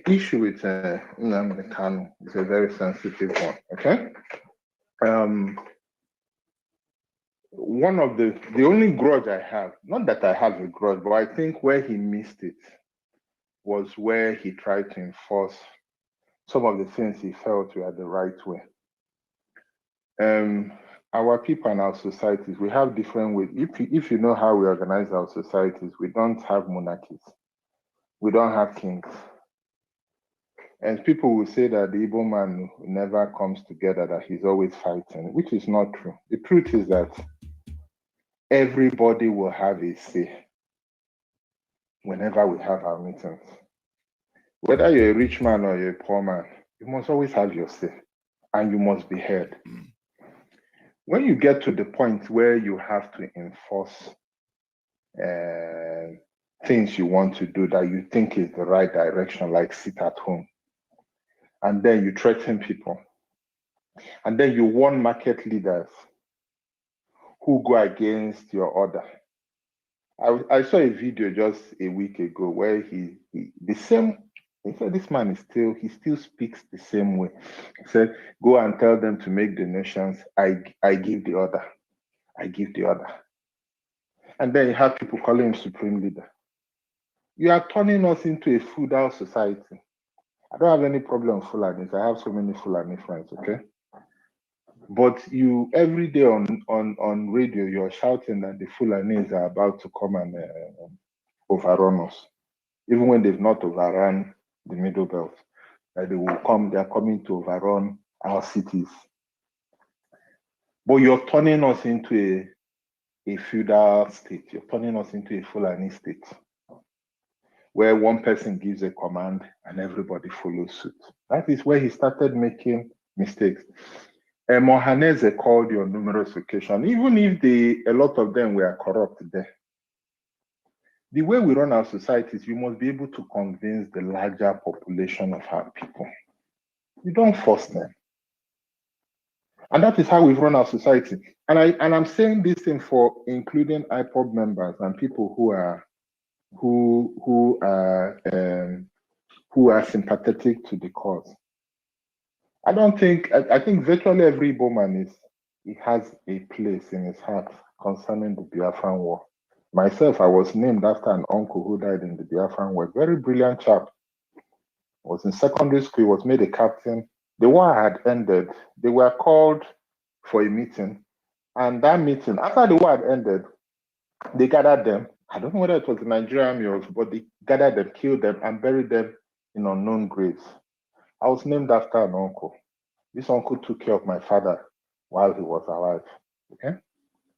issue with Nnamdi Kanu is a very sensitive one. Okay. One of the only grudge I have, not that I have a grudge, but I think where he missed it was where he tried to enforce some of the things he felt were the right way. Our people and our societies, we have different ways. If you know how we organize our societies, we don't have monarchies. We don't have kings. And people will say that the Igbo man never comes together, that he's always fighting, which is not true. The truth is that everybody will have a say whenever we have our meetings. Whether you're a rich man or you're a poor man, you must always have your say, and you must be heard. When you get to the point where you have to enforce things you want to do that you think is the right direction, like sit at home, and then you threaten people, and then you warn market leaders who go against your order. I saw a video just a week ago where he said this man he still speaks the same way. He said, go and tell them to make donations. I give the order. I give the order. And then you have people calling him supreme leader. You are turning us into a feudal society. I don't have any problem with Fulanis. I have so many Fulani friends, okay? But you, every day on radio, you're shouting that the Fulanis are about to come and overrun us, even when they've not overrun the Middle Belt. That they will come, they are coming to overrun our cities. But you're turning us into a feudal state. You're turning us into a Fulani state, where one person gives a command and everybody follows suit. That is where he started making mistakes. Mohanese called you on numerous occasions, even if a lot of them were corrupt there. The way we run our societies, you must be able to convince the larger population of our people. You don't force them. And that is how we've run our society. And I'm saying this thing for including IPOB members and people who are sympathetic to the cause. I think virtually every Igbo he has a place in his heart concerning the Biafran war. Myself, I was named after an uncle who died in the Biafran war. Very brilliant chap. Was in secondary school, was made a captain. The war had ended. They were called for a meeting. And that meeting, after the war had ended, they gathered them. I don't know whether it was the Nigerian Army, but they gathered them, killed them, and buried them in unknown graves. I was named after an uncle. This uncle took care of my father while he was alive. Okay?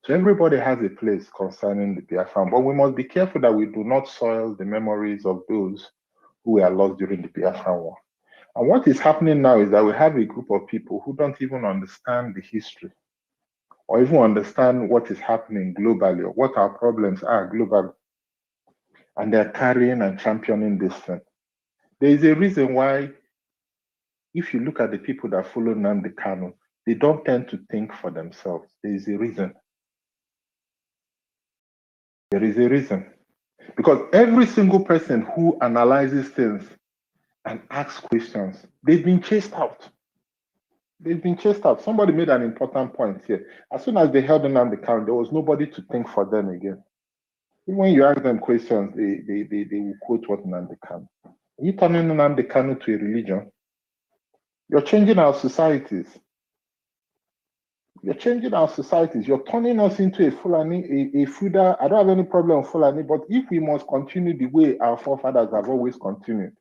So everybody has a place concerning the Biafran, but we must be careful that we do not soil the memories of those who were lost during the Biafran war. And what is happening now is that we have a group of people who don't even understand the history or even understand what is happening globally or what our problems are globally. And they're carrying and championing this thing. There is a reason why, if you look at the people that follow Nnamdi Kanu, they don't tend to think for themselves. There is a reason. There is a reason. Because every single person who analyzes things and asks questions, they've been chased out. They've been chased out. Somebody made an important point here. As soon as they held Nnamdi Kanu, there was nobody to think for them again. Even when you ask them questions, they will quote what Nnamdi Kanu. Are you turning Nnamdi Kanu to a religion? You're changing our societies. You're changing our societies. You're turning us into a Fulani, a feudal. I don't have any problem with Fulani, but if we must continue the way our forefathers have always continued,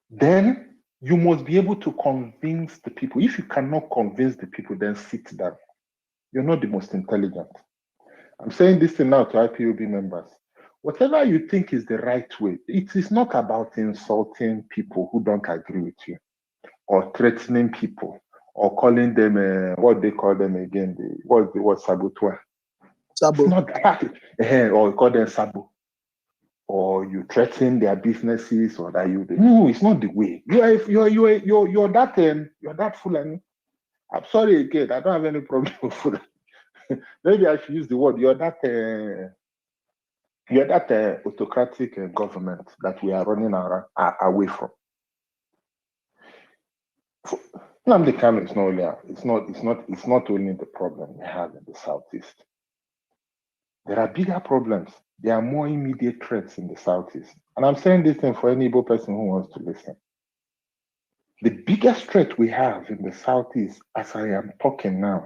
then you must be able to convince the people. If you cannot convince the people, then sit down. You're not the most intelligent. I'm saying this thing now to IPOB members. Whatever you think is the right way, it is not about insulting people who don't agree with you, or threatening people, or calling them, what they call them again, what's the word, saboteur? Sabo. It's not that, or you call them sabo. Or you threaten their businesses, or that you, no, it's not the way. You're that Fulani. I'm sorry again, I don't have any problem with Fulani. Maybe I should use the word, you're that, You're that autocratic government that we are running away from. Nnamdi Kanu is not only it's not only the problem we have in the southeast. There are bigger problems. There are more immediate threats in the southeast. And I'm saying this thing for any Igbo person who wants to listen. The biggest threat we have in the southeast, as I am talking now,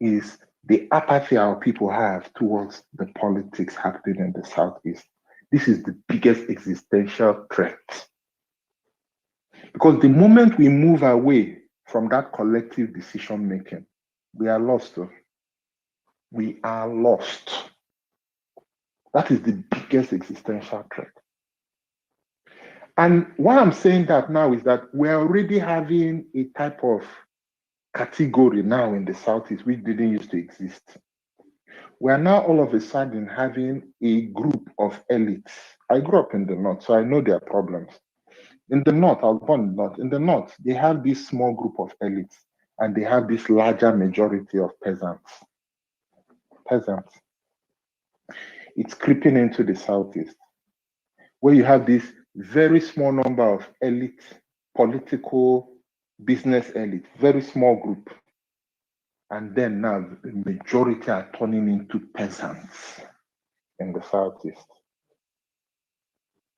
is the apathy our people have towards the politics happening in the southeast. This is the biggest existential threat. Because the moment we move away from that collective decision making, we are lost. We are lost. That is the biggest existential threat. And why I'm saying that now is that we're already having a type of category now in the Southeast which didn't used to exist. We are now all of a sudden having a group of elites. I grew up in the North, so I know their problems. In the North, I was born in the North. In the North, they have this small group of elites and they have this larger majority of peasants. Peasants. It's creeping into the Southeast, where you have this very small number of elite, political, business elite, very small group. And then now the majority are turning into peasants in the Southeast.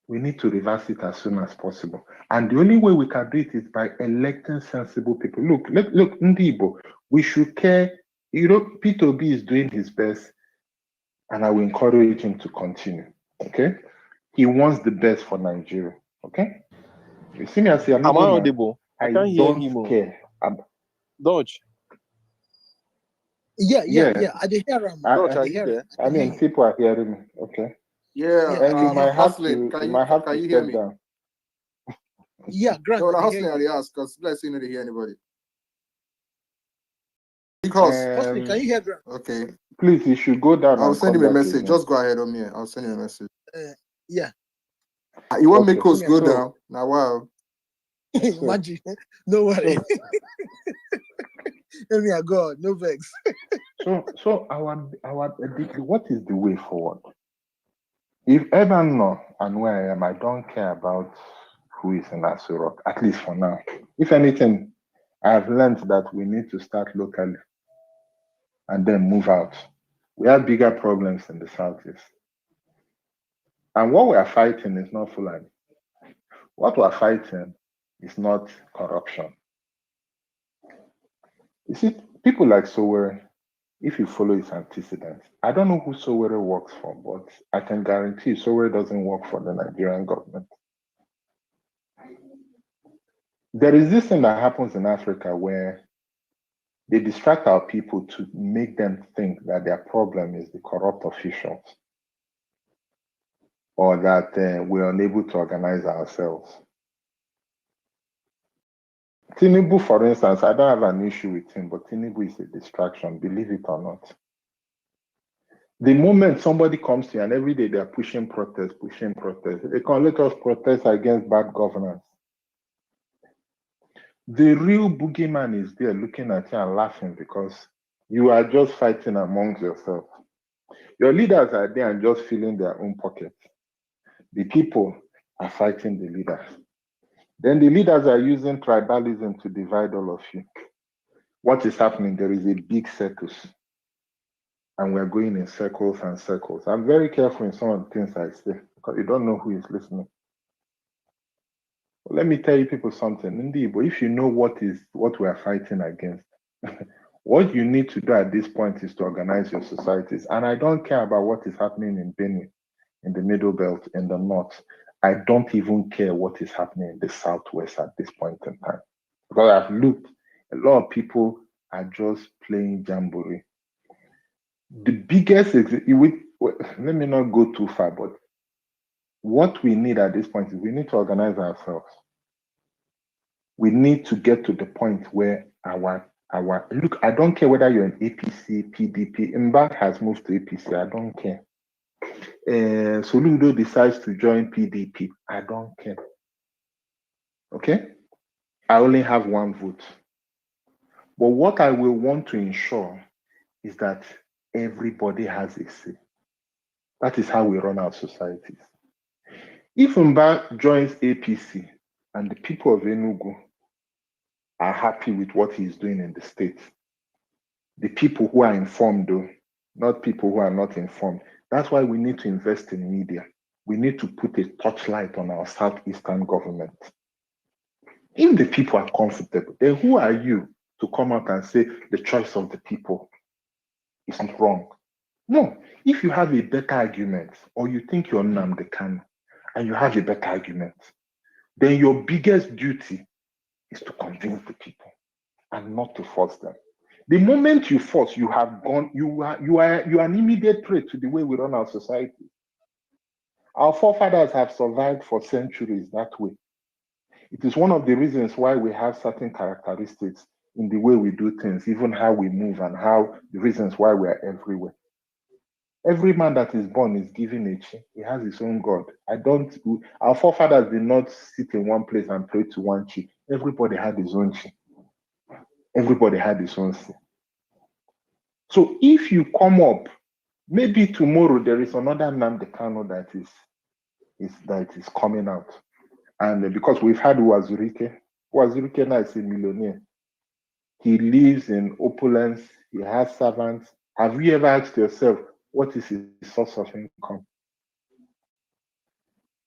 We need to reverse it as soon as possible. And the only way we can do it is by electing sensible people. Look, Ndibo, we should care. You know, P2B is doing his best, and I will encourage him to continue. Okay? He wants the best for Nigeria. Okay? You see me as a Am I audible? I don't care. Dodge. Yeah. I did hear him. I mean, people are hearing me. Okay. Yeah. And you might have to. Can you hear me? Down. Yeah, Grant. No, Hustling, I ask because let's see if they hear anybody. Because Hustling, can you hear Grant? Okay. Please, you should go down. I'll send him a message. Just go ahead on me. I'll send you a message. Yeah. You want me to go down? Now, wow. Imagine. No worry. Let me go. No vex. So what is the way forward? If ever know and where I am, I don't care about who is in Asurok, at least for now. If anything, I have learned that we need to start locally and then move out. We have bigger problems in the Southeast. And what we are fighting is not Fulani. What we are fighting is not corruption. You see, people like Sowore, if you follow his antecedents, I don't know who Sowore works for, but I can guarantee Sowore doesn't work for the Nigerian government. There is this thing that happens in Africa where they distract our people to make them think that their problem is the corrupt officials or that we're unable to organize ourselves. Tinubu, for instance, I don't have an issue with him, but Tinubu is a distraction, believe it or not. The moment somebody comes here and every day they're pushing protest, they can let us protest against bad governance. The real boogeyman is there looking at you and laughing because you are just fighting amongst yourself. Your leaders are there and just filling their own pockets. The people are fighting the leaders. Then the leaders are using tribalism to divide all of you. What is happening? There is a big circus. And we're going in circles and circles. I'm very careful in some of the things I say because you don't know who is listening. But let me tell you people something. Ndibo, if you know what we are fighting against, what you need to do at this point is to organize your societies. And I don't care about what is happening in Benue, in the Middle Belt, in the North. I don't even care what is happening in the Southwest at this point in time. Because I've looked, a lot of people are just playing jamboree. The biggest, let me not go too far, but what we need at this point is we need to organize ourselves. We need to get to the point where look, I don't care whether you're an APC, PDP, Mbak has moved to APC, I don't care. Soludo decides to join PDP, I don't care. Okay? I only have one vote. But what I will want to ensure is that everybody has a say. That is how we run our societies. If Mba joins APC and the people of Enugu are happy with what he's doing in the state, the people who are informed, though, not people who are not informed. That's why we need to invest in media. We need to put a torchlight on our Southeastern government. If the people are comfortable, then who are you to come out and say the choice of the people is wrong? No. If you have a better argument, or you think you're Nnamdi Kanu and you have a better argument, then your biggest duty is to convince the people and not to force them. The moment you force, you have gone, you are an immediate threat to the way we run our society. Our forefathers have survived for centuries that way. It is one of the reasons why we have certain characteristics in the way we do things, even how we move and how the reasons why we are everywhere. Every man that is born is given a chi. He has his own God. Our forefathers did not sit in one place and pray to one chi. Everybody had his own chi. Everybody had his own sin. So if you come up, maybe tomorrow there is another Nnamdi Kanu that is coming out. And because we've had Wazurike now is a millionaire. He lives in opulence, he has servants. Have you ever asked yourself, what is his source of income?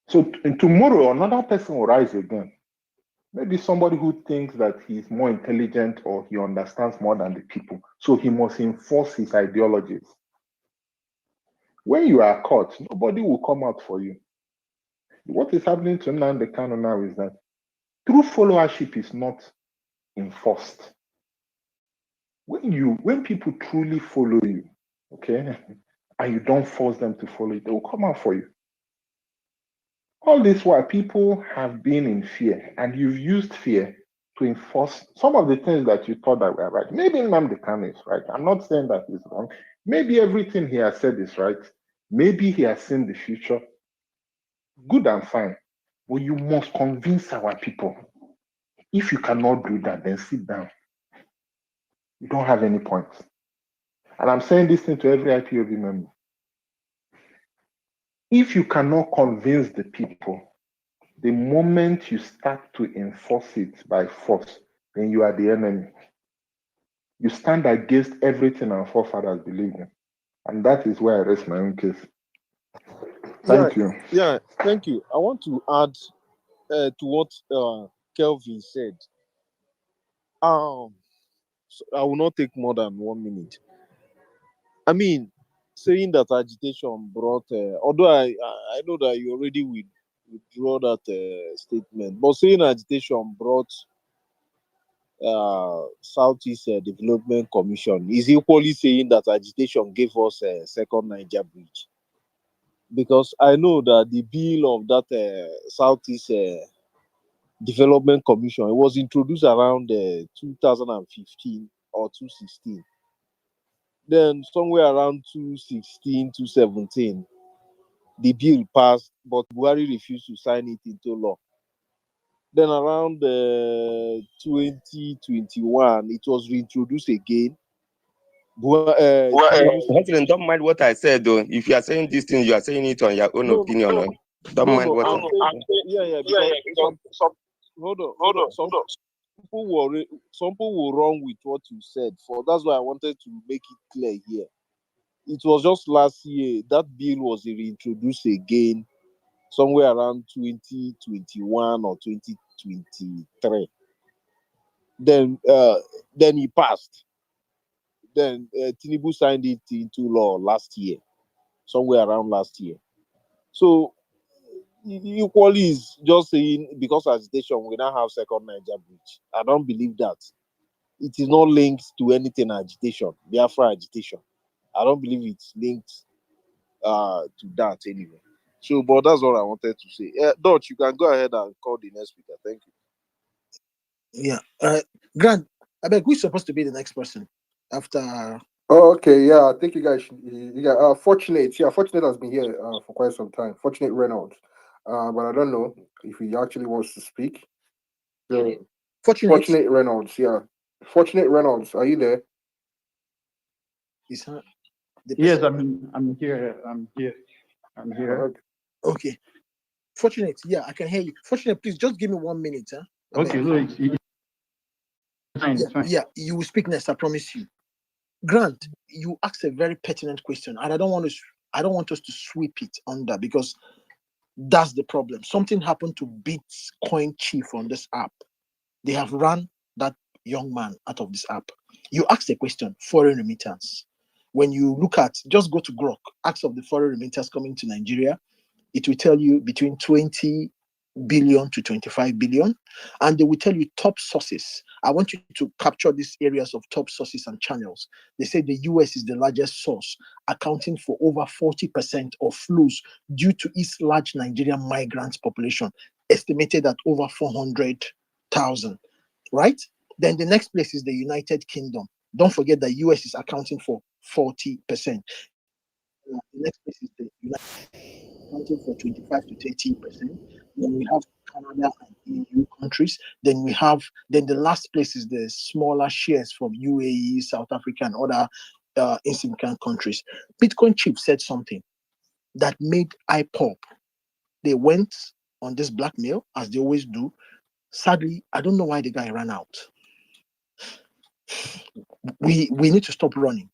So tomorrow, another person will rise again. Maybe somebody who thinks that he's more intelligent or he understands more than the people. So he must enforce his ideologies. When you are caught, nobody will come out for you. What is happening to Nnamdi Kanu now is that true followership is not enforced. When people truly follow you, okay, and you don't force them to follow you, they will come out for you. All this while people have been in fear, and you've used fear to enforce some of the things that you thought that were right. Maybe Nnamdi Kanu is right. I'm not saying that he's wrong. Maybe everything he has said is right. Maybe he has seen the future. Good and fine. But you must convince our people. If you cannot do that, then sit down. You don't have any points. And I'm saying this thing to every IPOB member. If you cannot convince the people, the moment you start to enforce it by force, then you are the enemy. You stand against everything our forefathers believed in. And that is where I rest my own case. Thank you. Yeah, thank you. I want to add to what Kelvin said. So I will not take more than 1 minute. I mean, saying that agitation brought, although I know that you already withdraw that statement, but saying agitation brought Southeast Development Commission is equally saying that agitation gave us a second Niger bridge. Because I know that the bill of that Southeast Development Commission, it was introduced around 2015 or 2016. Then somewhere around 2016, 2017, the bill passed, but Buhari refused to sign it into law. Then around 2021, it was reintroduced again. Hussein, don't mind what I said, though. If you are saying these things, you are saying it on your own opinion. No. Don't mind what I said. Because hold on. Some people were wrong with what you said. That's why I wanted to make it clear here. It was just last year that bill was reintroduced again, somewhere around 2021 or 2023. Then he passed. Then Tinubu signed it into law last year, somewhere around last year. So equally is just saying because agitation we now have second Niger bridge. I don't believe that. It is not linked to anything agitation, Biafra agitation. I don't believe it's linked to that anyway. So, but that's all I wanted to say. Dutch, you can go ahead and call the next speaker. Thank you. Yeah. Grant, I beg, who's supposed to be the next person after? Oh, okay, yeah, I think you guys should. Fortunate has been here for quite some time. Fortunate Reynolds, but I don't know if he actually wants to speak. Yeah. Fortunate Reynolds, yeah. Fortunate Reynolds, are you there? Yes, I'm here. I'm here. Okay. Fortunate, yeah, I can hear you. Fortunate, please just give me 1 minute. Huh? Okay, so it's fine. Yeah, you will speak next, I promise you. Grant, you asked a very pertinent question, and I don't want us to sweep it under, because that's the problem. Something happened to Bitcoin Chief on this app. They have run that young man out of this app. You asked a question, foreign remittance. When you look at, just go to Grok, ask of the foreign remittance coming to Nigeria, it will tell you between 20 billion to 25 billion, and they will tell you top sources. I want you to capture these areas of top sources and channels. They say the US is the largest source, accounting for over 40% of flows due to its large Nigerian migrant population, estimated at over 400,000, right? Then the next place is the United Kingdom. Don't forget that US is accounting for 40%. The next place is the United States, accounting for 25 to 30%. Then we have Canada and EU countries. Then the last place is the smaller shares from UAE, South Africa, and other insignificant countries. Bitcoin Chief said something that made I pop. They went on this blackmail, as they always do. Sadly, I don't know why the guy ran out. We need to stop running.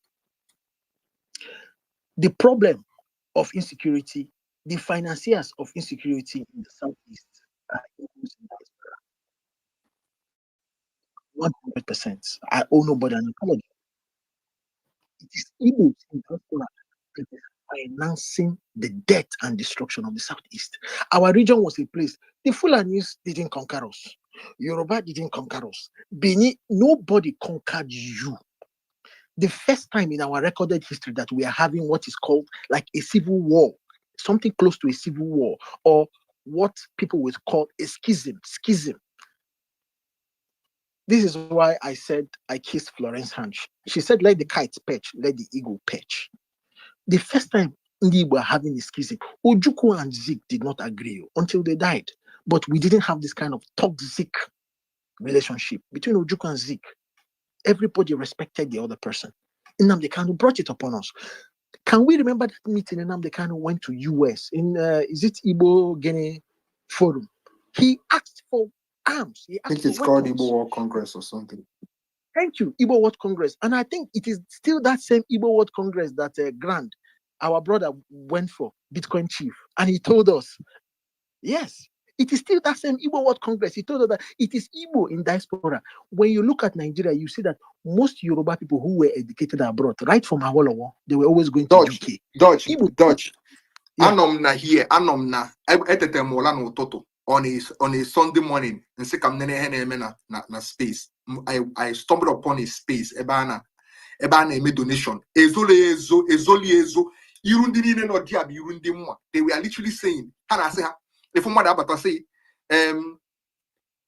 The problem of insecurity, the financiers of insecurity in the Southeast are Igbos in diaspora. 100%. I owe nobody an apology. It is Igbos in diaspora that is financing the death and destruction of the Southeast. Our region was a place. The Fulanis didn't conquer us. Yoruba didn't conquer us. Bini, nobody conquered you. The first time in our recorded history that we are having what is called like a civil war, something close to a civil war, or what people would call a schism. This is why I said I kissed Florence's hand. She said, let the kite perch, let the eagle perch. The first time we were having a schism, Ojukwu and Zik did not agree until they died. But we didn't have this kind of toxic relationship between Ojukwu and Zik. Everybody respected the other person. Nnamdi Kanu brought it upon us. Can we remember that meeting Nnamdi Kanu went to US in, is it Igbo Guinea Forum? He asked for arms. I think it's called Igbo World Congress or something. Thank you, Igbo World Congress. And I think it is still that same Igbo World Congress that Grant, our brother, went for, Bitcoin Chief. And he told us, yes, it is still that same Igbo World Congress. He told us that it is Igbo in diaspora. When you look at Nigeria, you see that most Yoruba people who were educated abroad, right from Awolowo, they were always going to UK. Dutch. Yeah. Anom na here, anom na. Etete mola no toto on a Sunday morning. And say kam nene na space. I stumbled upon a space. Ebana eme donation. Ezoli. Irundi ni no diabi irundi mwa. They were literally saying, Hana say, if mother abata say,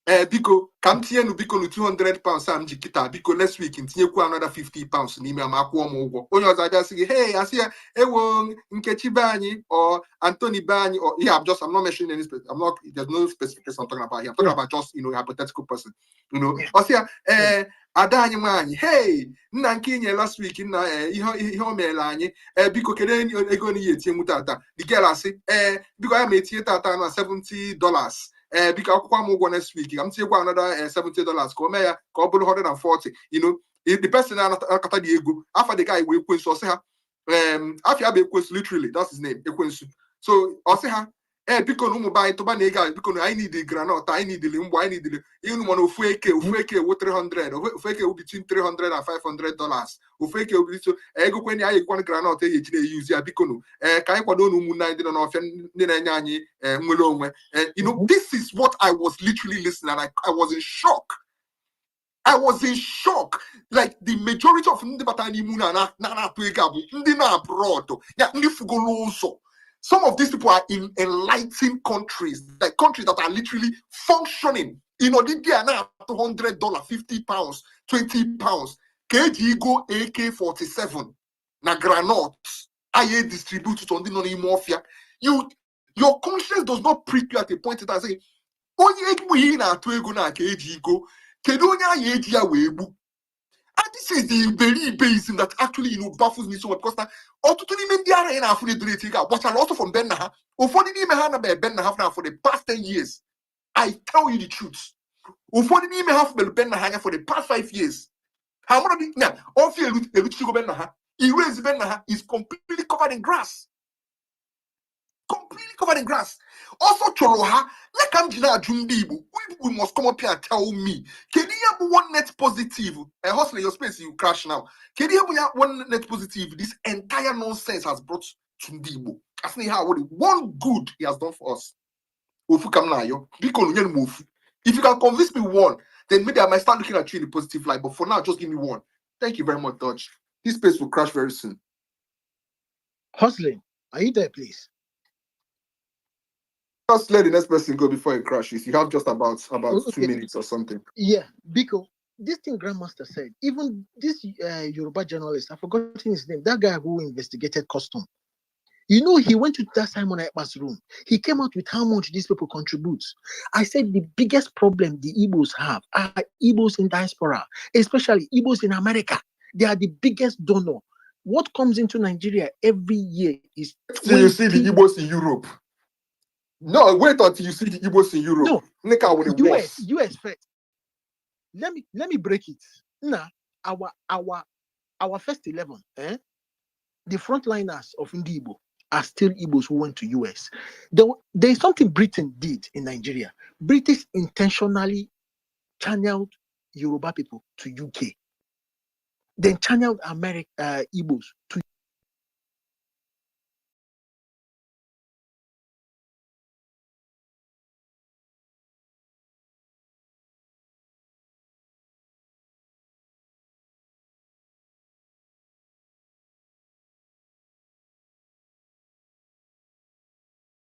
biko kam tie no biko no 200 pounds am jikita biko next week ntinye ku another 50 pounds n'ime am akwọ m ụgwọ onye ọzọ abịa sị gị hey asị ya ewo Nkechi Banyi or Anthony Banyi or yeah I'm not mentioning any specific, there's no specific person I'm talking about here. I'm talking about just a hypothetical person, ọsị ya ada anyị nwaanyị hey nna nke inye last week na ihe o meela anyị biko kedu ego ni etinye mu tata the girl asị biko ya ma etinye tata na $70 because akwụkwọ m ụgwọ next week I'm tinyekwa another $70 ka o mee ya ka ọ bụrụ 140. The person na-akata the ego after the guy wee ekwensu ọsị ha after ya bụ ekwensu, literally that's his name, ekwensu. So ọsị ha biko na ụmụ be anyị tụba na ego biko na anyị need the granite, anyị need the mgbe, anyị need ịnụ mana ofu eke wo 300, ofu eke wo between $300 and $500, ofu eke wo so ego kwenye anyị ekwan granite eji ejide use ya biko no ka anyị kwado na ụmụnne anyị dị n'ọfịa ndị na-enye anyị nwere onwe. This is what I was literally listening and I was in shock. I was in shock. Like the majority of ndị bata n'ime na atụ ego abụ ndị na abroad ya ndị fugolo ụzọ. Some of these people are in enlightened countries, like countries that are literally functioning. They are now $200, 50 pounds, 20 pounds. KG go AK-47 na granotes. I distributed on the non-mafia. Your conscience does not prick you at a point that say, "Oh, you na to ego na KG go. Kedu onye aye eji ya webu." this is the very basin that actually, baffles me so much because now, watch a lot from Ben Naha. For the past 10 years. I tell you the truth. For the past 5 years. How many now? All fear Ben Naha. He raised Ben Naha is completely covered in grass. Completely covered in grass. Also, Choroha, like I'm Jina Jumbibu, we must come up here and tell me. Can you have one net positive? A hustle your space, you crash now. Can you have one net positive? This entire nonsense has brought Jumbibu. I think how one good he has done for us. If you can convince me one, then maybe I might start looking at you in a positive light. But for now, just give me one. Thank you very much, Dodge. This space will crash very soon. Hustling, are you there, please? Just let the next person go before it crashes. You have just about Okay. 2 minutes or something. Yeah, because this thing Grandmaster said, even this Yoruba journalist, I've forgotten his name, that guy who investigated custom. He went to that Simon Ekpa's room. He came out with how much these people contribute. I said the biggest problem the Igbos have are Igbos in diaspora, especially Igbos in America. They are the biggest donor. What comes into Nigeria every year is 20... You see the Igbos in Europe. No, wait until you see the Igbos in Europe. No, US first. Let me break it. Now, our first 11, the frontliners of Igbo are still Igbos who went to US. There is something Britain did in Nigeria. British intentionally channeled Yoruba people to UK. Then channeled Igbos to